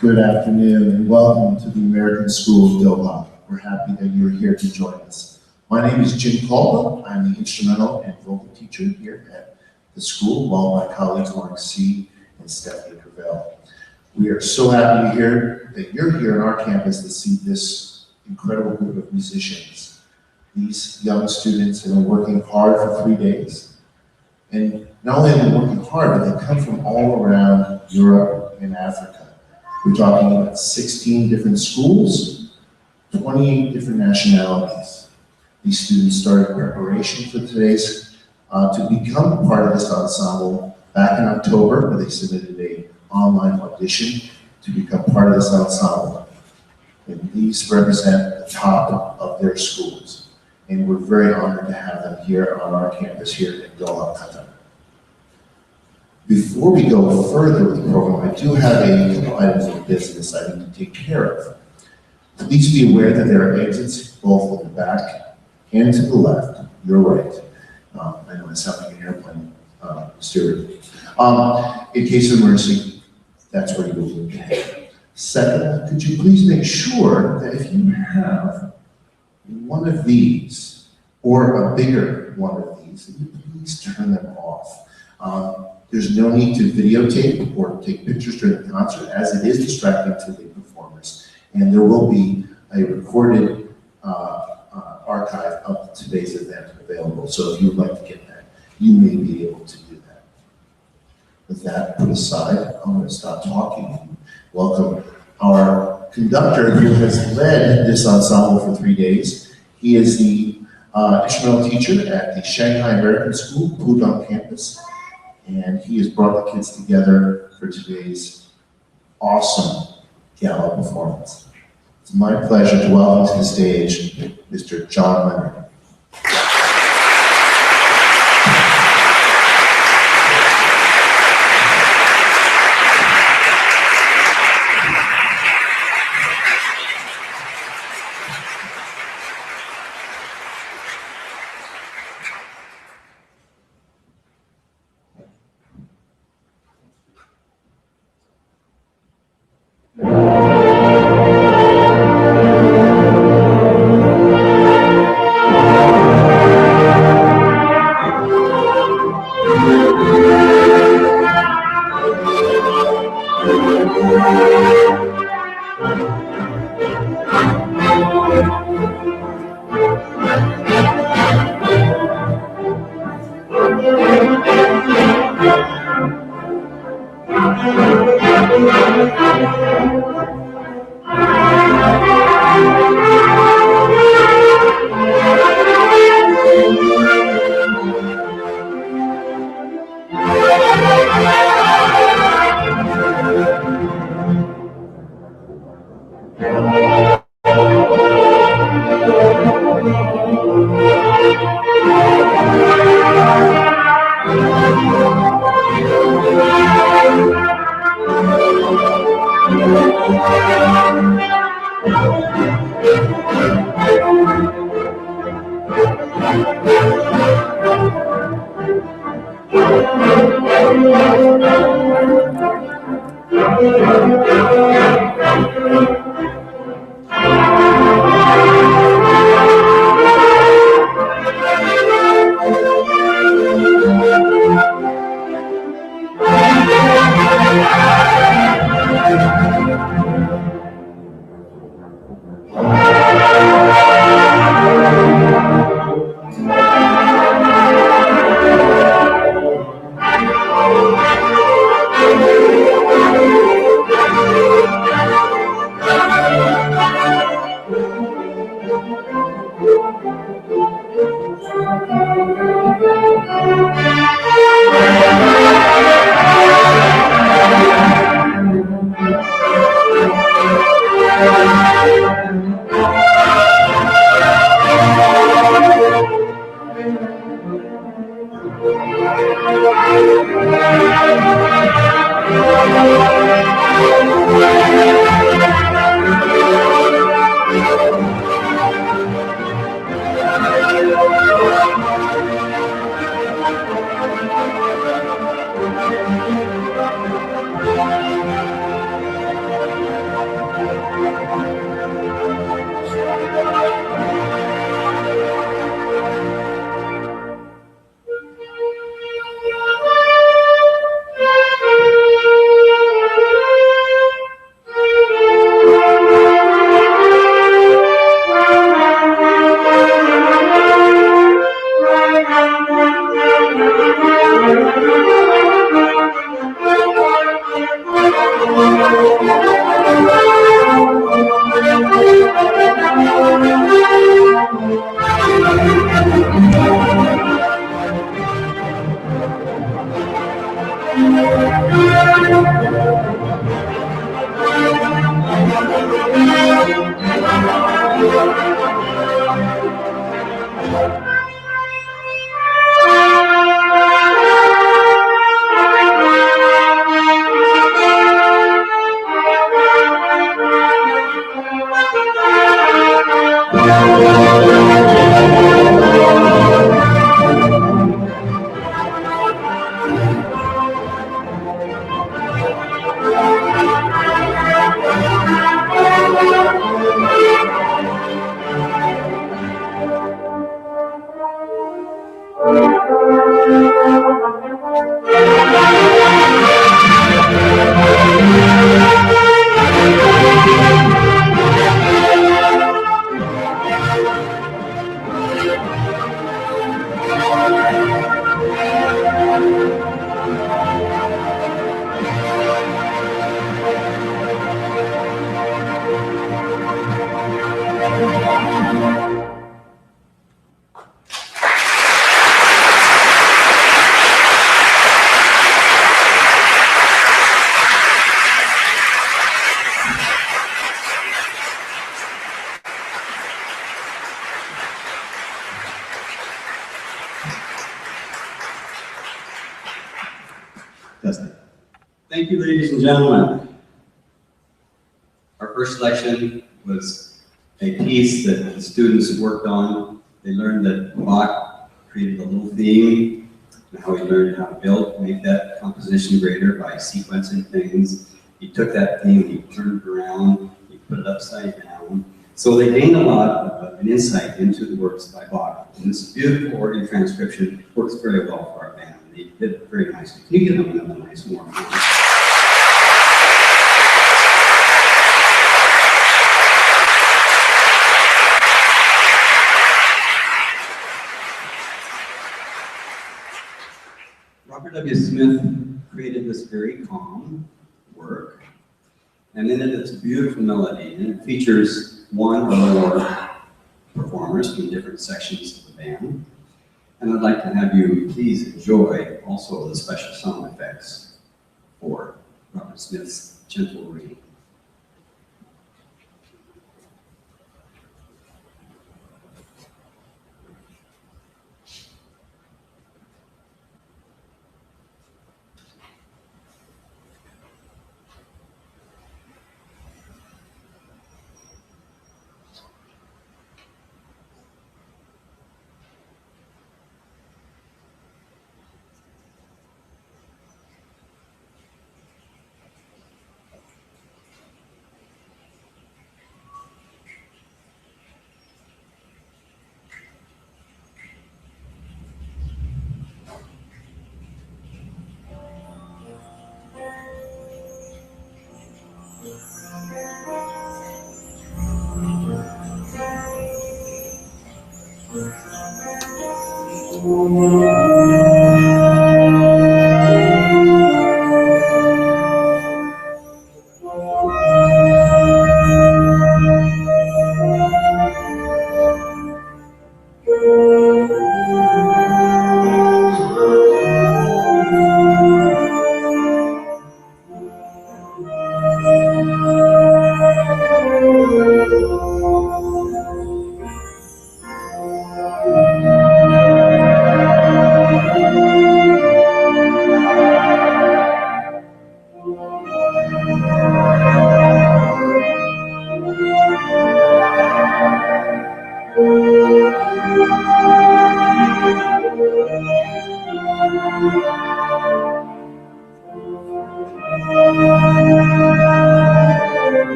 Good afternoon and welcome to the American School of Doha. We're happy that you're here to join us. My name is Jim Caldwell. I'm the instrumental and vocal teacher here at the school, while my colleagues Mark C. and Stephanie Cravell. We are so happy that you're here on our campus to see this incredible group of musicians. These young students have been working hard for 3 days. And not only have they been working hard, but they come from all around Europe and Africa. We're talking about 16 different schools, 28 different nationalities. These students started preparation for today's, to become part of this ensemble back in October, where they submitted an online audition to become part of this ensemble. And these represent the top of their schools. And we're very honored to have them here on our campus here in Doha, Qatar. Before we go further with the program, I do have a couple items of business I need to take care of. Please be aware that there are exits both in the back and to the left, your right. I know it sounds like an airplane steward. In case of emergency, that's where you will look ahead. Second, could you please make sure that if you have one of these or a bigger one of these, that you please turn them off. There's no need to videotape or take pictures during the concert, as it is distracting to the performers. And there will be a recorded archive of today's event available. So if you would like to get that, you may be able to do that. With that put aside, I'm going to stop talking and welcome our conductor who has led this ensemble for 3 days. He is the instrumental teacher at the Shanghai American School, Pudong campus. And he has brought the kids together for today's awesome gala performance. It's my pleasure to welcome to the stage Mr. John Leonard. Thank you, ladies and gentlemen. Our first selection was a piece that the students worked on. They learned that Bach created a little theme and how he learned how to make that composition greater by sequencing things. He took that theme, he turned it around, he put it upside down. So they gained a lot of an insight into the works by Bach. And this beautiful organ transcription works very well for our band. They did it very nicely. Can you give them another nice warm hand? Robert W. Smith created this very calm work, and in it it's a beautiful melody, and it features one or more performers from different sections of the band. And I'd like to have you please enjoy also the special sound effects for Robert Smith's gentle reading.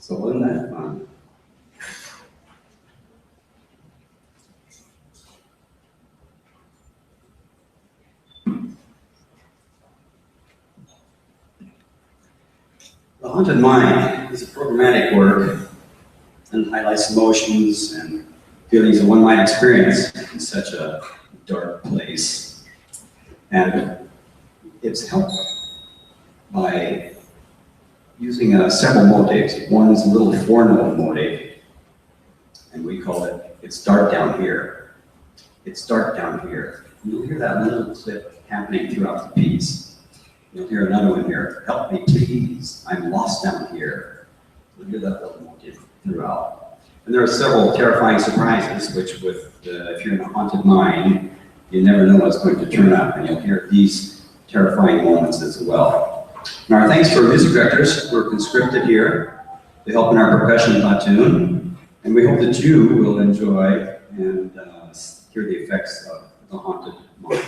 So wasn't that fun? The Haunted Mind is a programmatic work and highlights emotions and feelings that one might experience in such a dark place. And it's helped by using several motives. One is a little four-note motive, and we call it, "It's dark down here." It's dark down here. You'll hear that little clip happening throughout the piece. You'll hear another one here, "Help me please, I'm lost down here." You'll hear that little motive throughout. And there are several terrifying surprises, which if you're in a haunted mind, you never know what's going to turn up, and you'll hear these terrifying moments as well. And our thanks to our music directors who are conscripted here to help in our percussion platoon, and we hope that you will enjoy and hear the effects of the Haunted Mind.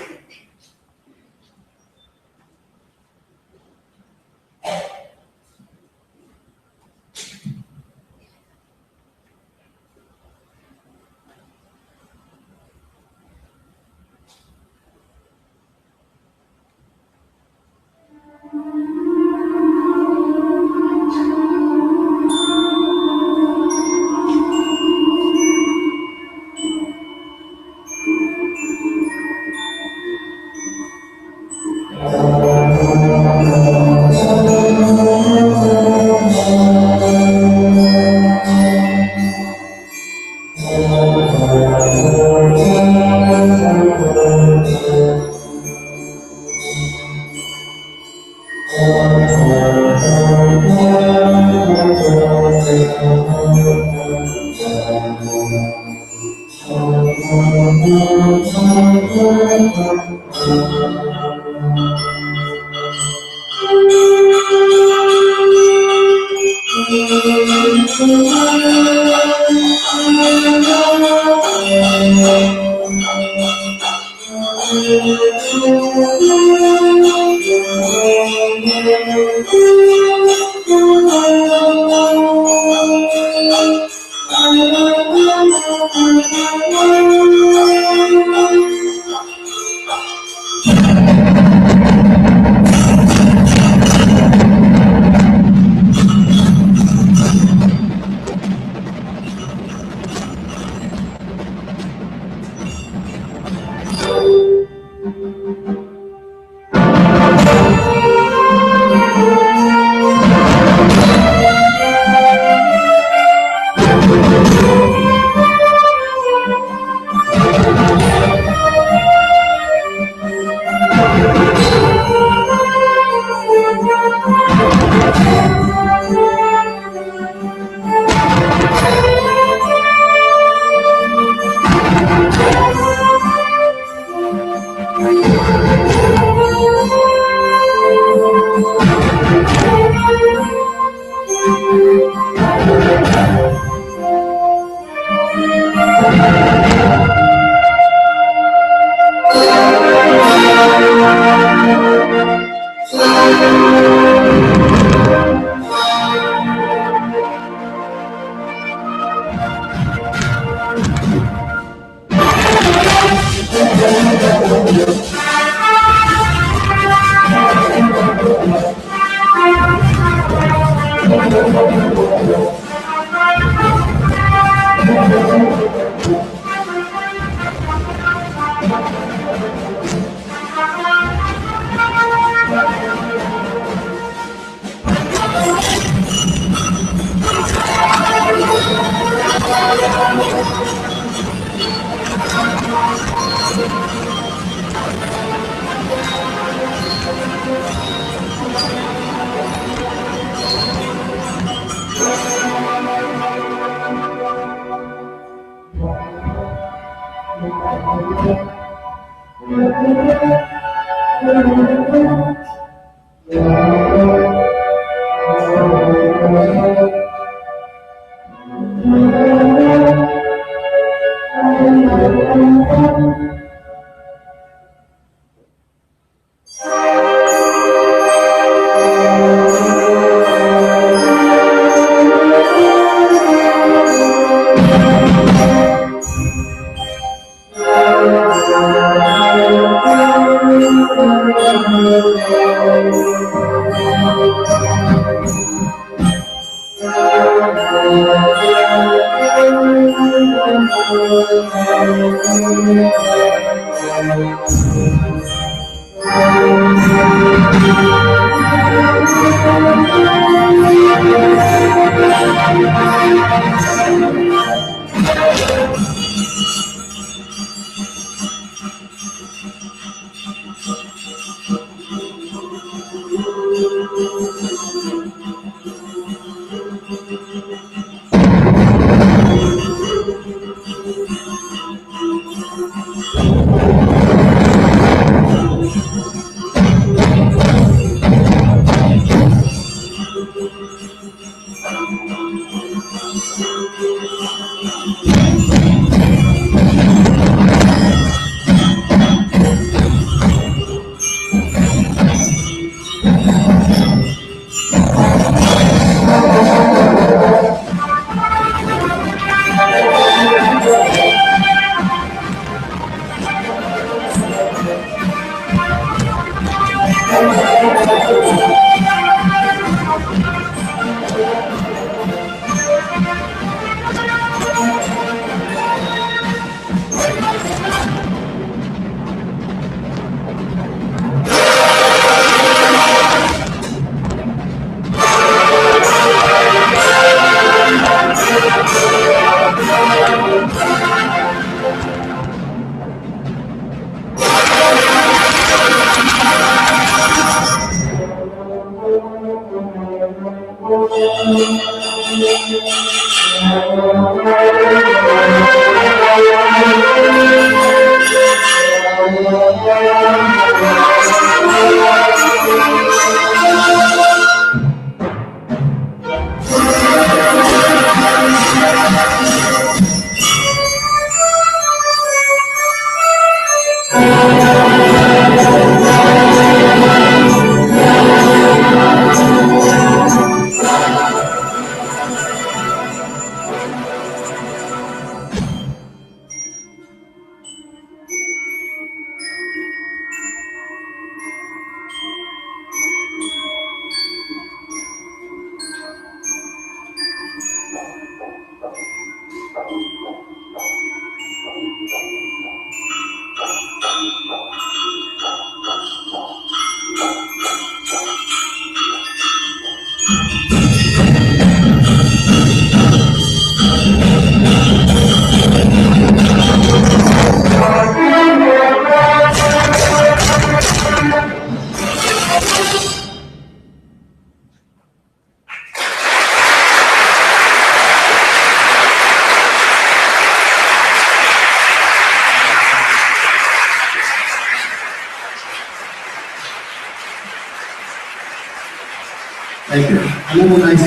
Thank you. Another nice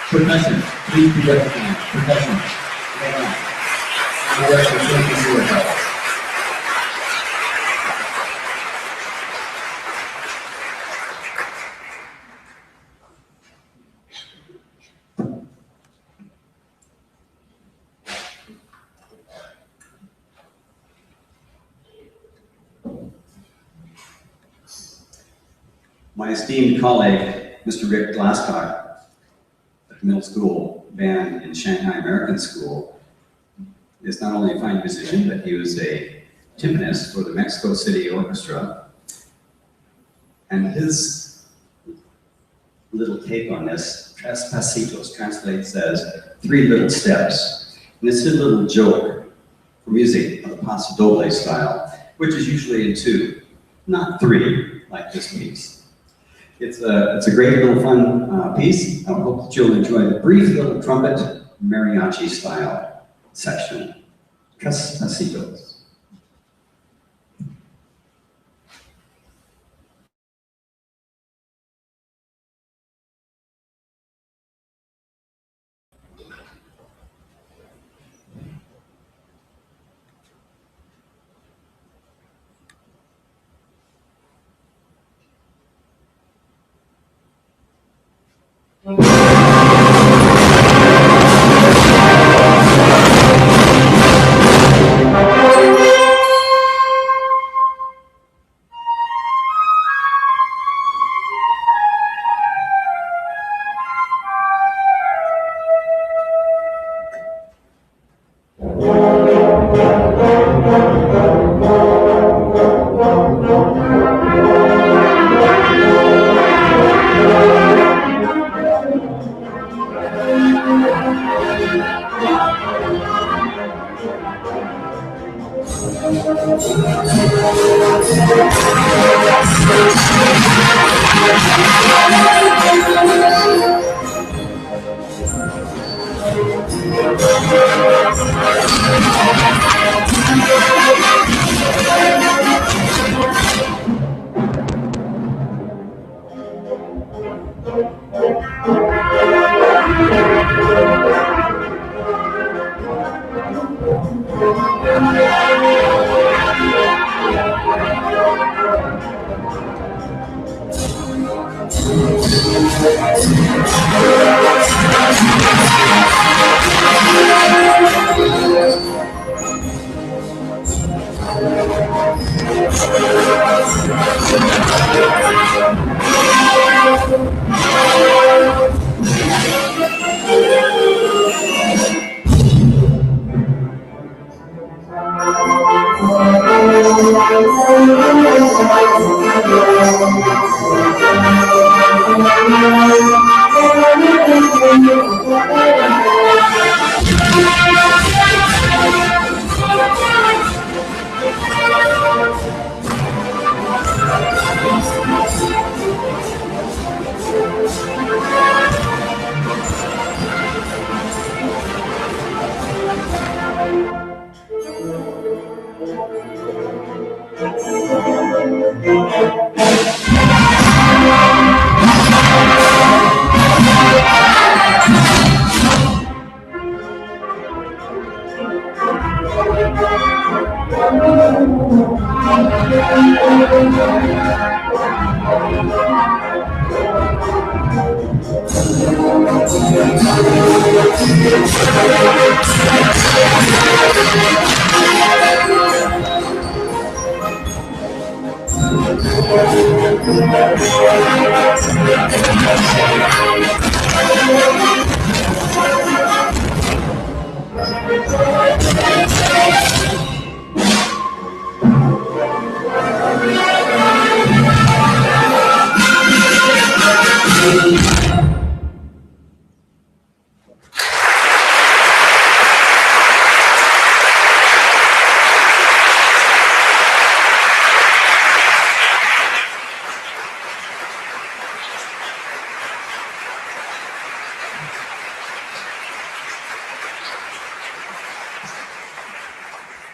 percussion. Please be recognized. Percussion. Well done. Now let's listen to your help. My esteemed colleague, Mr. Rick Glasscock, at the middle school band in Shanghai American School, is not only a fine musician, but he was a timpanist for the Mexico City Orchestra. And his little take on this, Tres Pasitos, translates as 3 little steps. And it's a little joke for music of the paso doble style, which is usually in 2, not 3, like this piece. It's a great little fun piece. I hope that you'll enjoy the brief little trumpet mariachi style section. Tres Pasitos.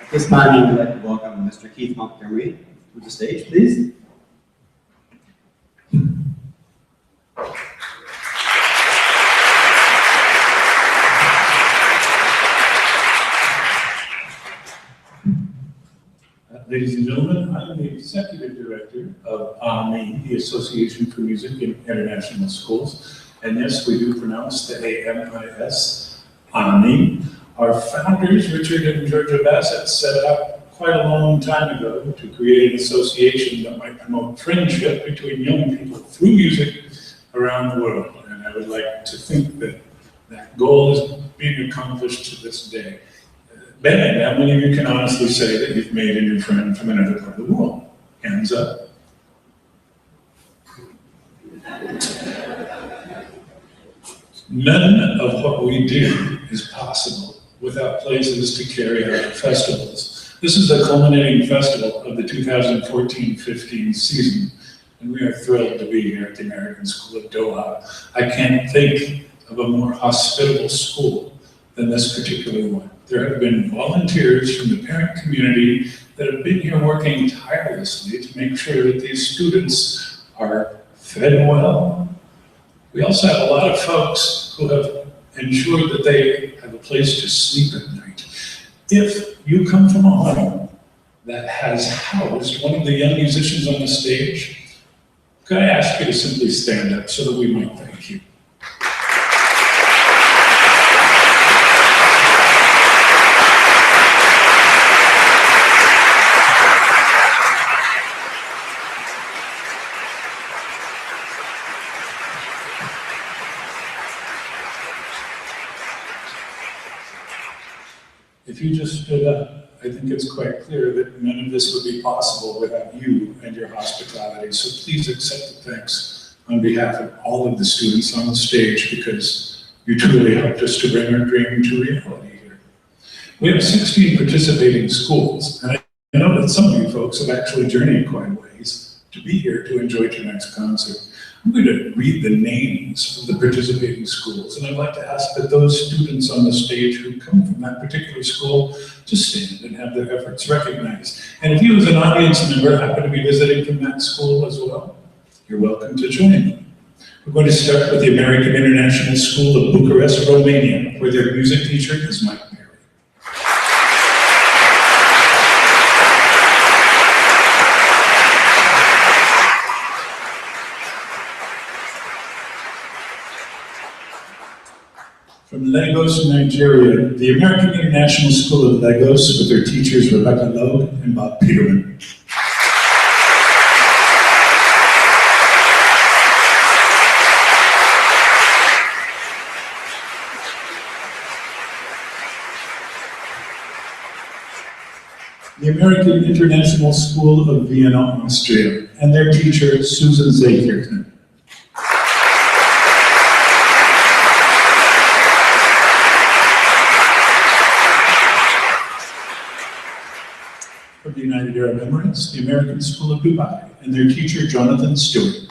At this time, I'd like to welcome Mr. Keith Montgomery to the stage, please. Ladies and gentlemen, I'm the Executive Director of AMIS, the Association for Music in International Schools. And yes, we do pronounce the AMIS, AMIS. Our founders, Richard and Georgia Bassett, set up quite a long time ago to create an association that might promote friendship between young people through music around the world. And I would like to think that that goal is being accomplished to this day. Ben, how many of you can honestly say that you've made a new friend from another part of the world? Hands up. None of what we do is possible without places to carry out festivals. This is the culminating festival of the 2014-15 season, and we are thrilled to be here at the American School of Doha. I can't think of a more hospitable school than this particular one. There have been volunteers from the parent community that have been here working tirelessly to make sure that these students are fed well. We also have a lot of folks who have ensured that they have a place to sleep at night. If you come from a home that has housed one of the young musicians on the stage, could I ask you to simply stand up so that we might thank you? If you just stood up, I think it's quite clear that none of this would be possible without you and your hospitality. So please accept the thanks on behalf of all of the students on the stage, because you truly helped us to bring our dream to reality here. We have 16 participating schools, and I know that some of you folks have actually journeyed quite a ways to be here to enjoy tonight's concert. I'm going to read the names of the participating schools, and I'd like to ask that those students on the stage who come from that particular school just stand and have their efforts recognized. And if you as an audience member happen to be visiting from that school as well, you're welcome to join them. We're going to start with the American International School of Bucharest, Romania, where their music teacher is Mike Perry. From Lagos, Nigeria, the American International School of Lagos with their teachers Rebecca Logue and Bob Peterman. The American International School of Vienna, Austria, and their teacher Susan Zakirchen. From the United Arab Emirates, the American School of Dubai, and their teacher, Jonathan Stewart.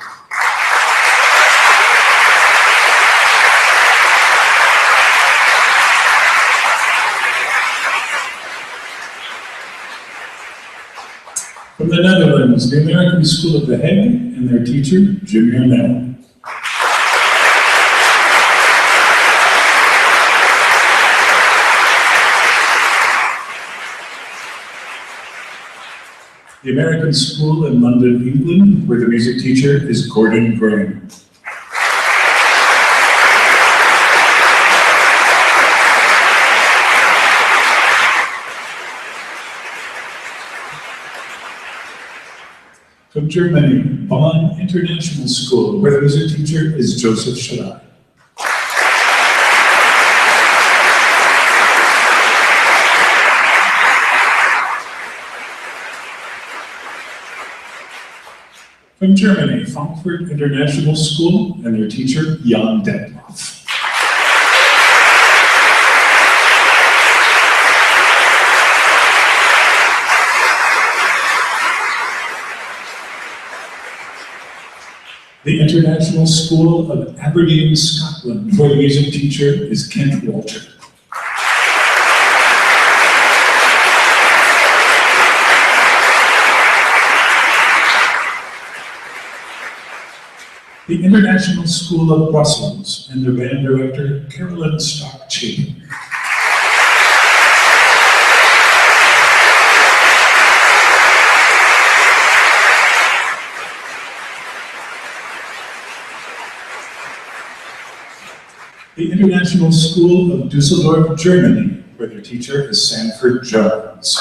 From the Netherlands, the American School of The Hague, and their teacher, Jim Yarnell. The American School in London, England, where the music teacher is Gordon Graham. From Germany, Bonn International School, where the music teacher is Joseph Shaddai. From Germany, Frankfurt International School, and their teacher, Jan Detloff. The International School of Aberdeen, Scotland, where the music teacher is Kent Walter. The International School of Brussels, and their band director, Carolyn Stock-Chapin. The International School of Dusseldorf, Germany, where their teacher is Sanford Jones.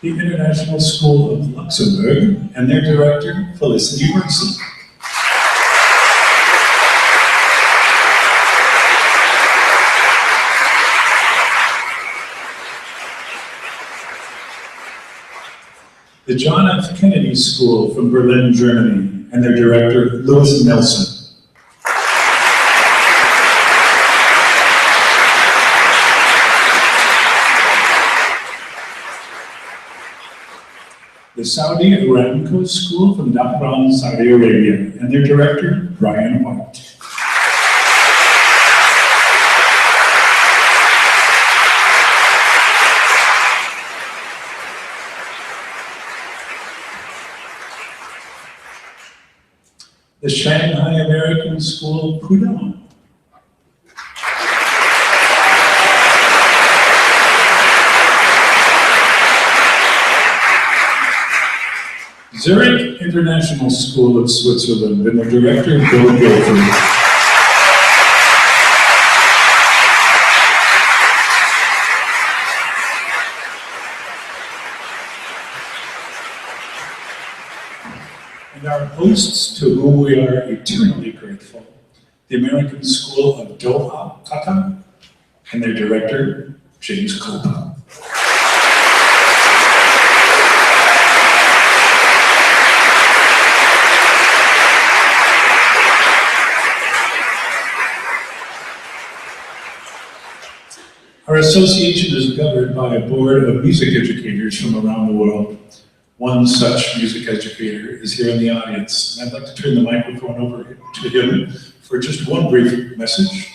the International School of Luxembourg, and their director, Felicity Bergson. The John F. Kennedy School from Berlin, Germany, and their director, Louis Nelson. The Saudi Aramco School from Dhahran, Saudi Arabia, and their director, Brian White. The Shanghai American School, Pudong. Zurich International School of Switzerland, and the director, Bill Guilford. And our hosts, to whom we are eternally grateful, the American School of Doha, Qatar, and their director, James Copa. Our association is governed by a board of music educators from around the world. One such music educator is here in the audience, and I'd like to turn the microphone over to him for just one brief message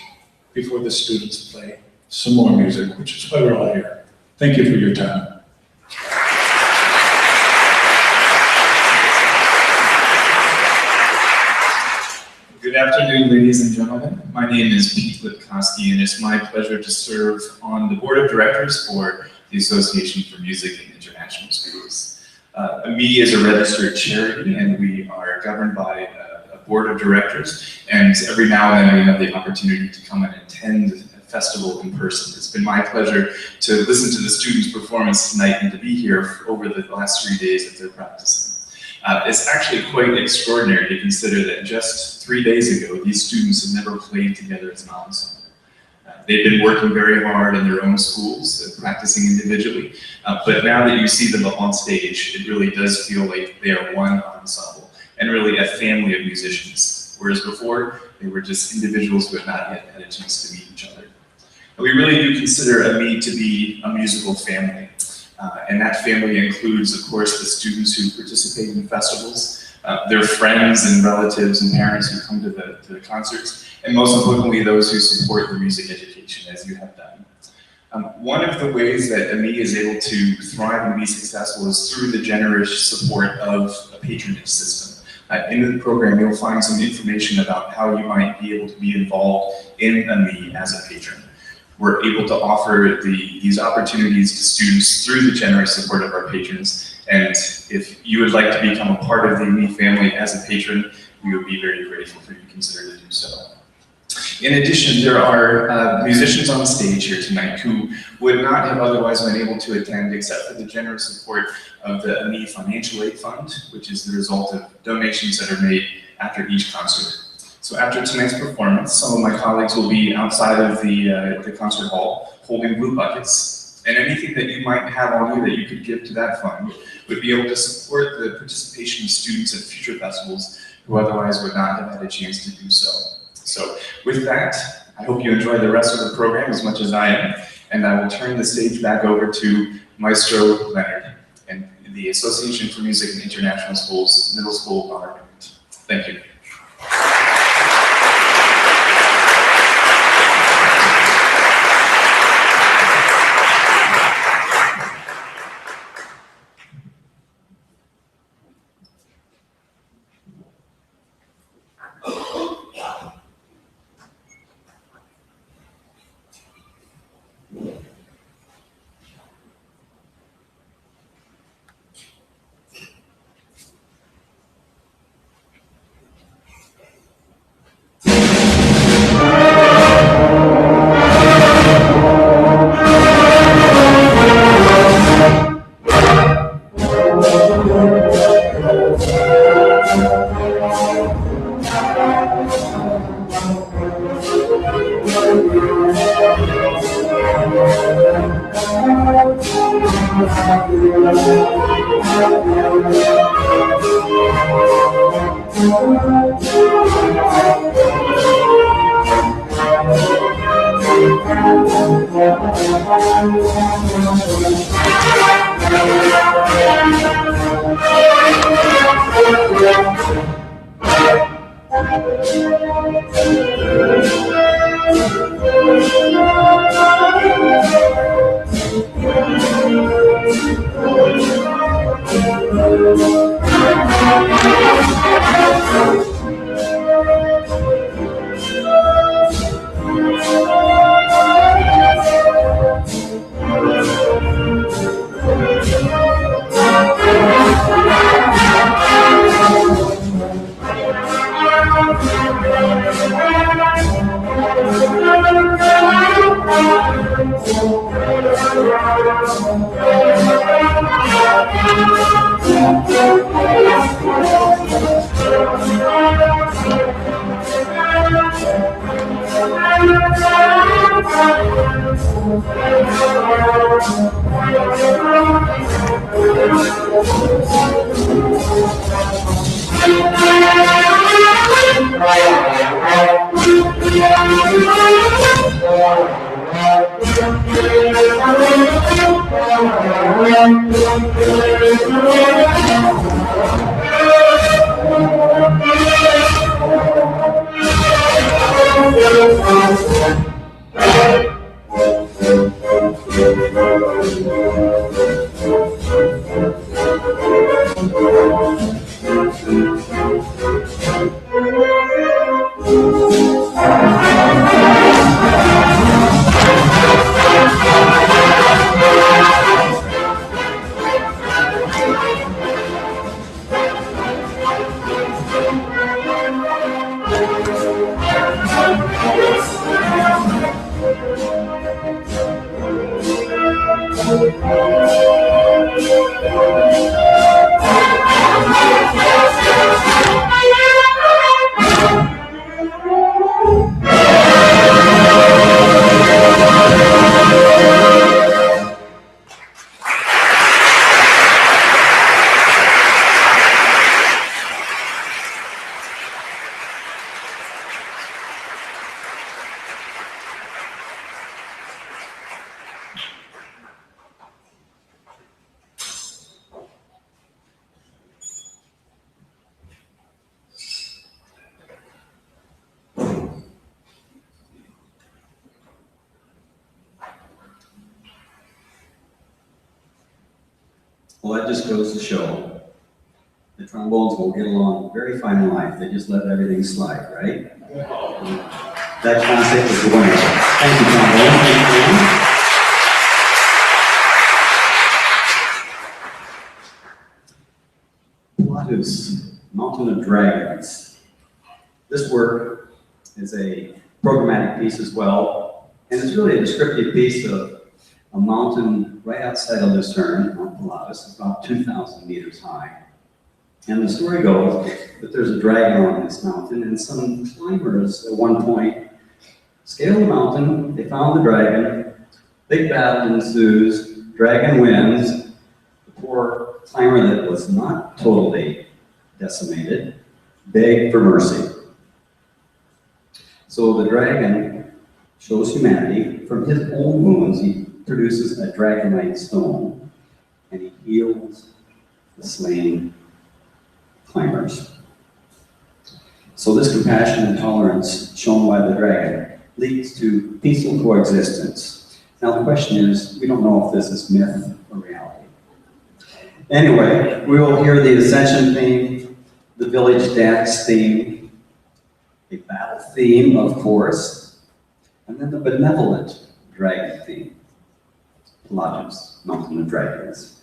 before the students play some more music, which is why we're all here. Thank you for your time. Good afternoon, ladies and gentlemen. My name is Pete Lipkowski, and it's my pleasure to serve on the board of directors for the Association for Music and International Schools. AMIS is a registered charity, and we are governed by a board of directors, and every now and then we have the opportunity to come and attend a festival in person. It's been my pleasure to listen to the students' performance tonight and to be here over the last 3 days that they're practicing. It's actually quite extraordinary to consider that just 3 days ago, these students had never played together as an ensemble. They've been working very hard in their own schools, practicing individually, but now that you see them up on stage, it really does feel like they are one ensemble, and really a family of musicians, whereas before, they were just individuals who had not yet had a chance to meet each other. And we really do consider AMIS to be a musical family. And that family includes, of course, the students who participate in festivals, their friends and relatives and parents who come to the concerts, and most importantly, those who support the music education, as you have done. One of the ways that AMIS is able to thrive and be successful is through the generous support of a patronage system. In the program, you'll find some information about how you might be able to be involved in AMIS as a patron. We're able to offer these opportunities to students through the generous support of our patrons. And if you would like to become a part of the AMIS family as a patron, we would be very grateful for you to consider to do so. In addition, there are musicians on the stage here tonight who would not have otherwise been able to attend except for the generous support of the AMIS Financial Aid Fund, which is the result of donations that are made after each concert. So after tonight's performance, some of my colleagues will be outside of the concert hall holding blue buckets, and anything that you might have on you that you could give to that fund would be able to support the participation of students at future festivals who otherwise would not have had a chance to do so. So with that, I hope you enjoy the rest of the program as much as I am, and I will turn the stage back over to Maestro Leonard and the Association for Music and International Schools Middle School Honor Grant. Thank you. Well, that just goes to show the trombones will get along very fine in life. They just let everything slide, right? That concept is the winner. Thank you, trombone. Thank you. Pilatus, Mountain of Dragons. This work is a programmatic piece as well, and it's really a descriptive piece of a mountain right outside of Lucerne, Mount Pilatus, about 2,000 meters high. And the story goes that there's a dragon on this mountain, and some climbers at one point scaled the mountain, they found the dragon, big battle ensues, dragon wins, the poor climber that was not totally decimated begged for mercy. So the dragon shows humanity. From his own wounds, he produces a dragonite stone, and he heals the slain climbers. So this compassion and tolerance shown by the dragon leads to peaceful coexistence. Now the question is, we don't know if this is myth or reality. Anyway, we will hear the Ascension theme, the Village Dance theme, a battle theme, of course, and then the benevolent dragon theme. Pilatus, Mountain of Dragons.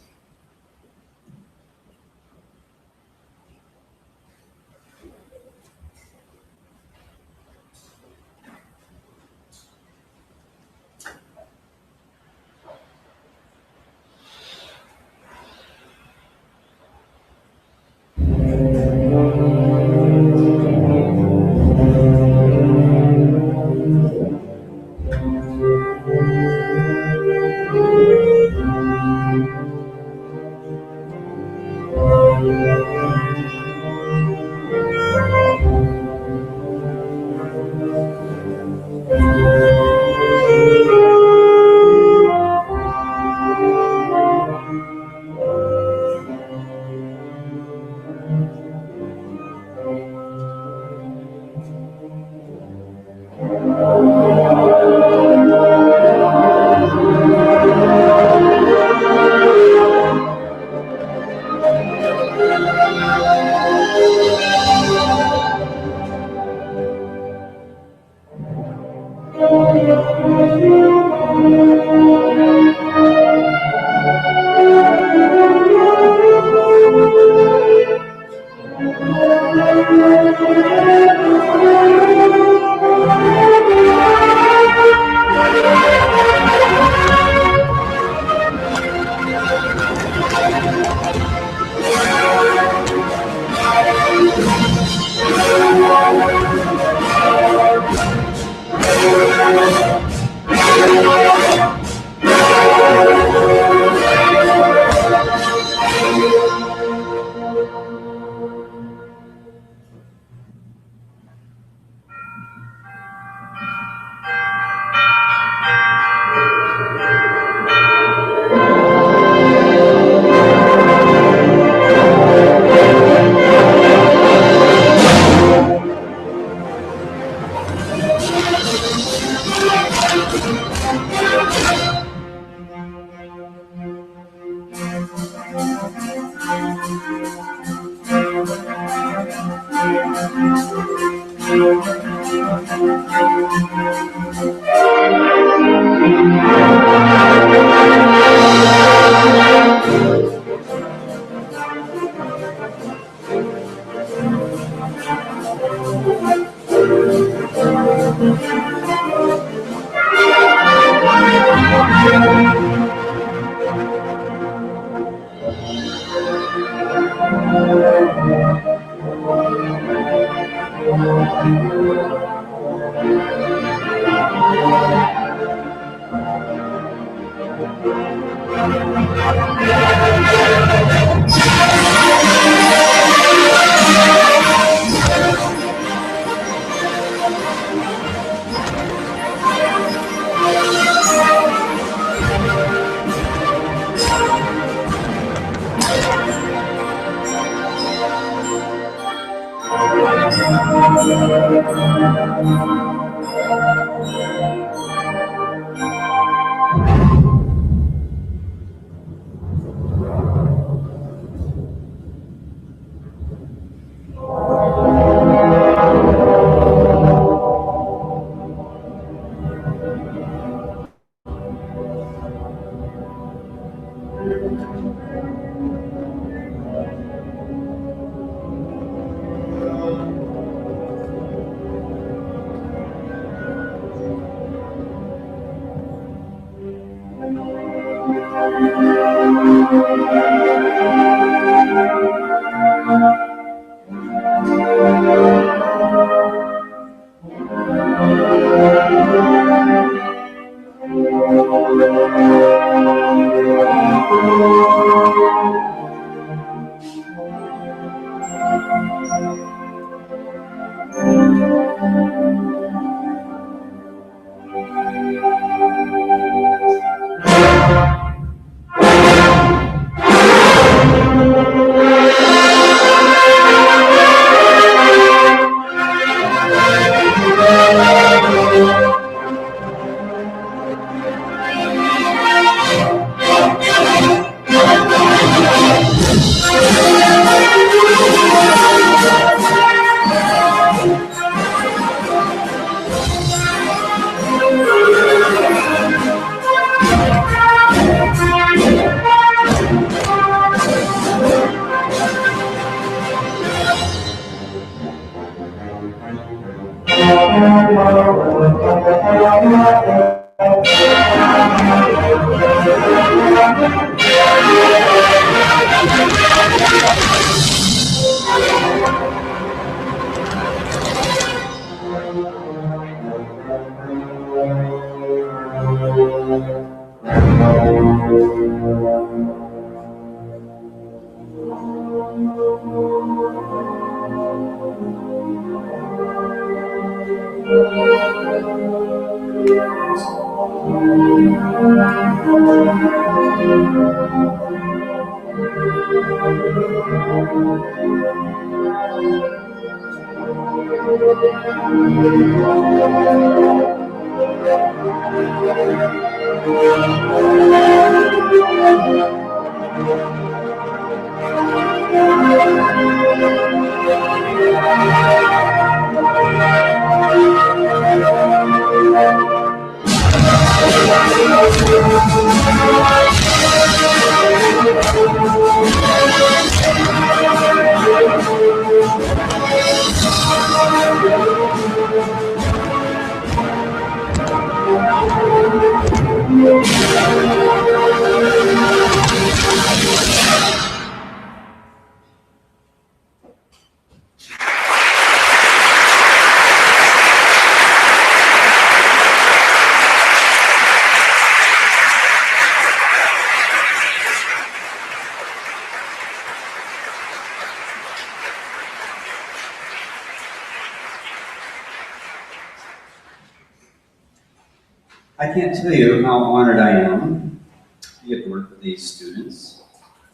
I can't tell you how honored I am to get to work with these students.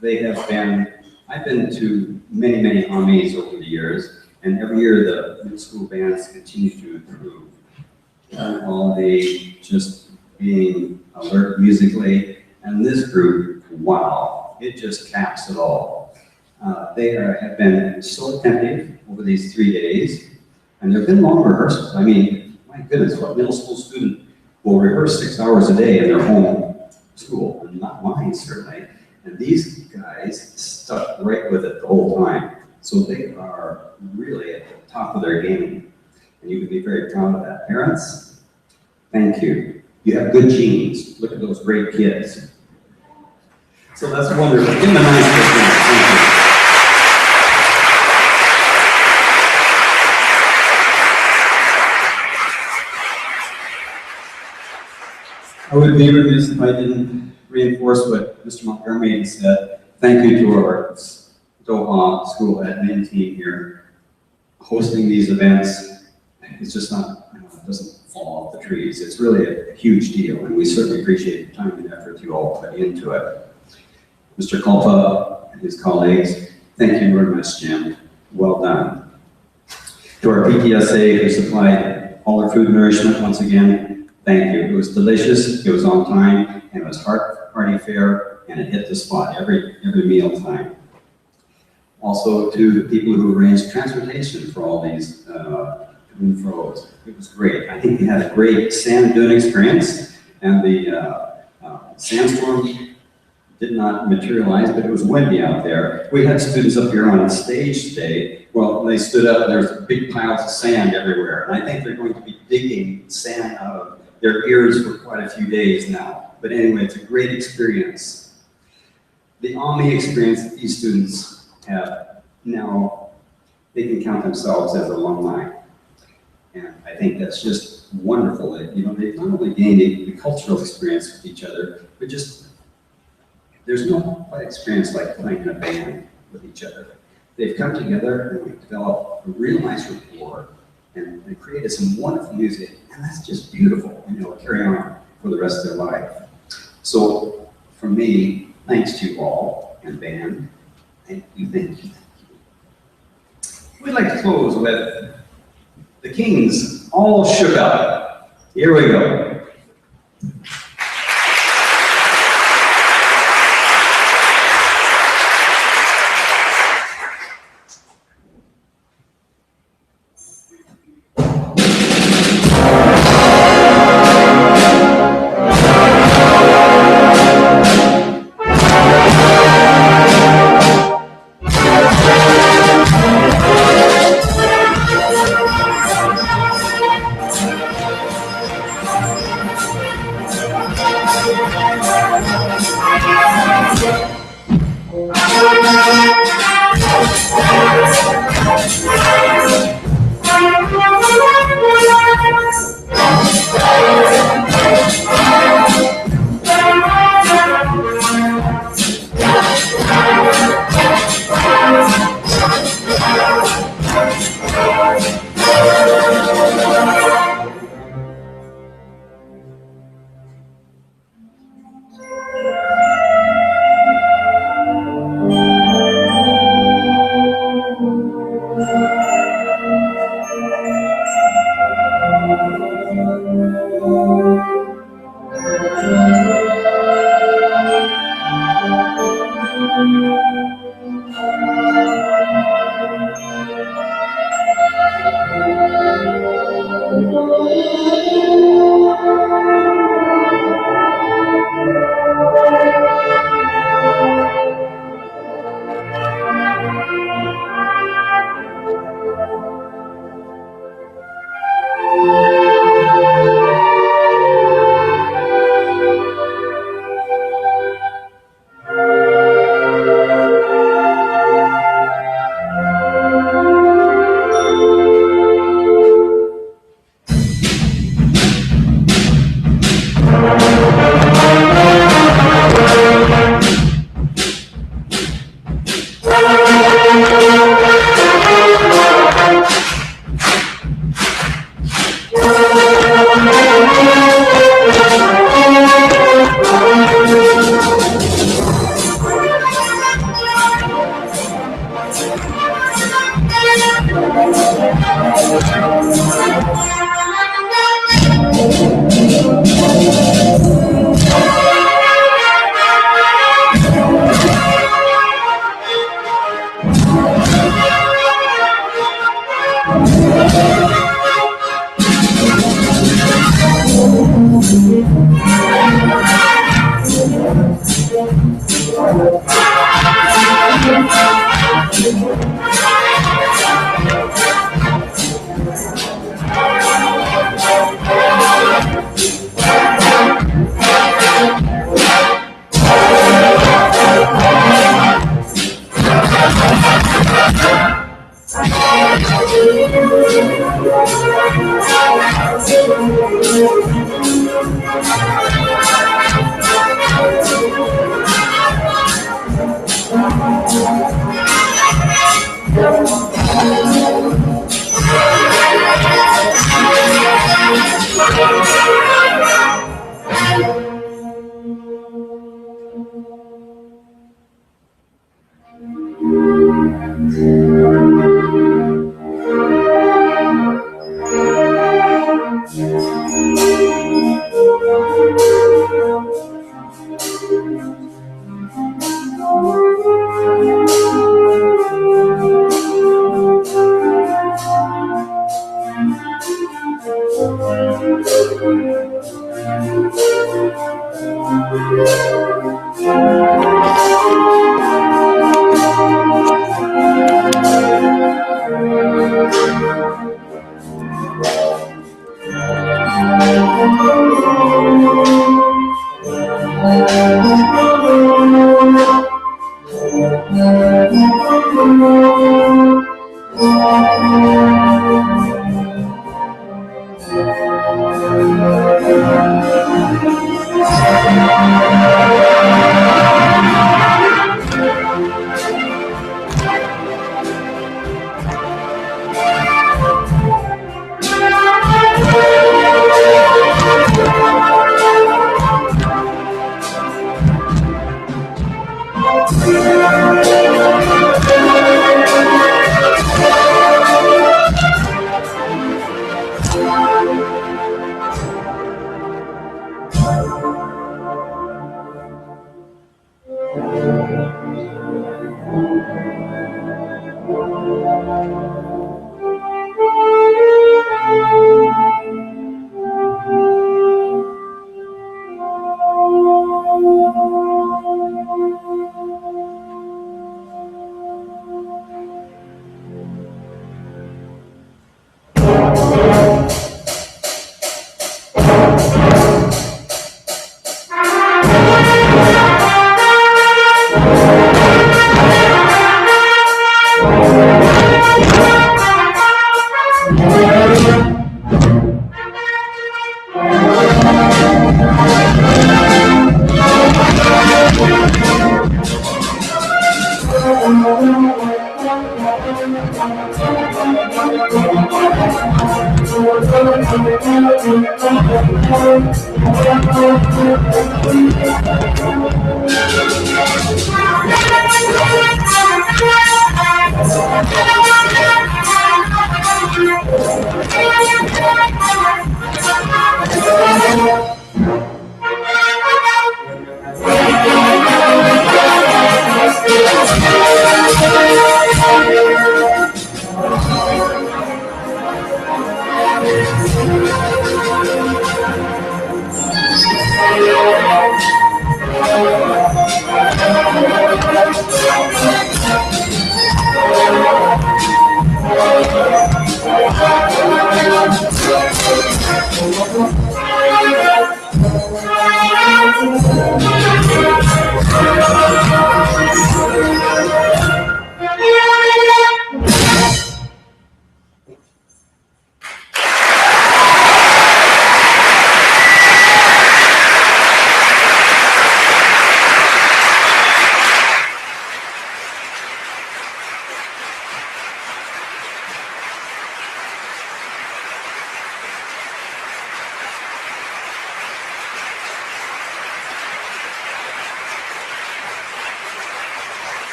They have been, I've been to many, many AMIS over the years, and every year the middle school bands continue to improve. Quality, just being alert musically, and this group, wow, it just caps it all. They have been so attentive over these 3 days, and there have been long rehearsals. I mean, my goodness, what middle school student will rehearse 6 hours a day in their home school, and not mine certainly. And these guys stuck right with it the whole time. So they are really at the top of their game. And you can be very proud of that. Parents, thank you. You have good genes. Look at those great kids. So that's wonderful. Give them a nice big hand. Thank you. I would be remiss if I didn't reinforce what Mr. Montgomery said. Thank you to our Doha school admin team here. Hosting these events, it's just not, it doesn't fall off the trees. It's really a huge deal, and we certainly appreciate the time and effort you all put into it. Mr. Kalpa and his colleagues, thank you very much, Jim. Well done. To our PTSA who supplied all our food and nourishment once again, thank you. It was delicious, it was on time, and it was hearty fare, and it hit the spot every meal time. Also to the people who arranged transportation for all these froze. It was great. I think we had a great sand dune experience, and the sandstorm did not materialize, but it was windy out there. We had students up here on stage today. Well, they stood up, and there's big piles of sand everywhere, and I think they're going to be digging sand out of their ears for quite a few days now. But anyway, it's a great experience. The AMI experience that these students have now, they can count themselves as alumni. And I think that's just wonderful that, you know, they've not only gained the cultural experience with each other, but just, there's no quite experience like playing in a band with each other. They've come together and we've developed a real nice rapport, and they created some wonderful music, and that's just beautiful, and it'll carry on for the rest of their life. So, from me, thanks to you all, and band, thank you, thank you, thank you. We'd like to close with the Kings All Shook Up. Here we go.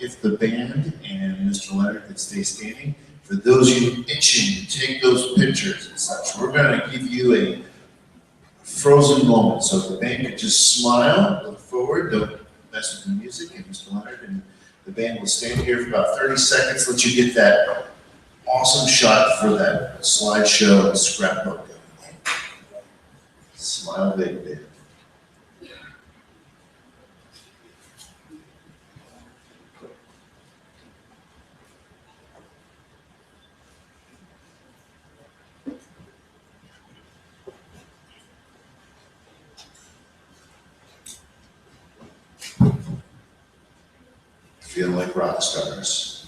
if the band and Mr. Leonard could stay standing, for those of you itching to take those pictures and such, we're gonna give you a frozen moment. So if the band could just smile, look forward, don't mess with the music, and Mr. Leonard and the band will stand here for about 30 seconds, let you get that awesome shot for that slideshow and scrapbook. Smile big, big. Feel like rock stars.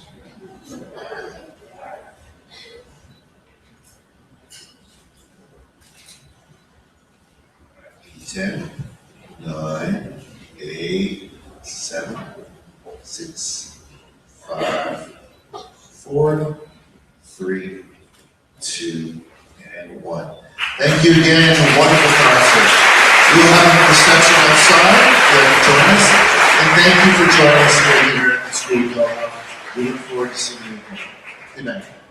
10, 9, 8, 7, 6, 5, 4, 3, 2, and 1. Thank you again. Wonderful concert. We'll have a reception outside. Join us. And thank you for joining us here at the school. We look forward to seeing you again. Good night.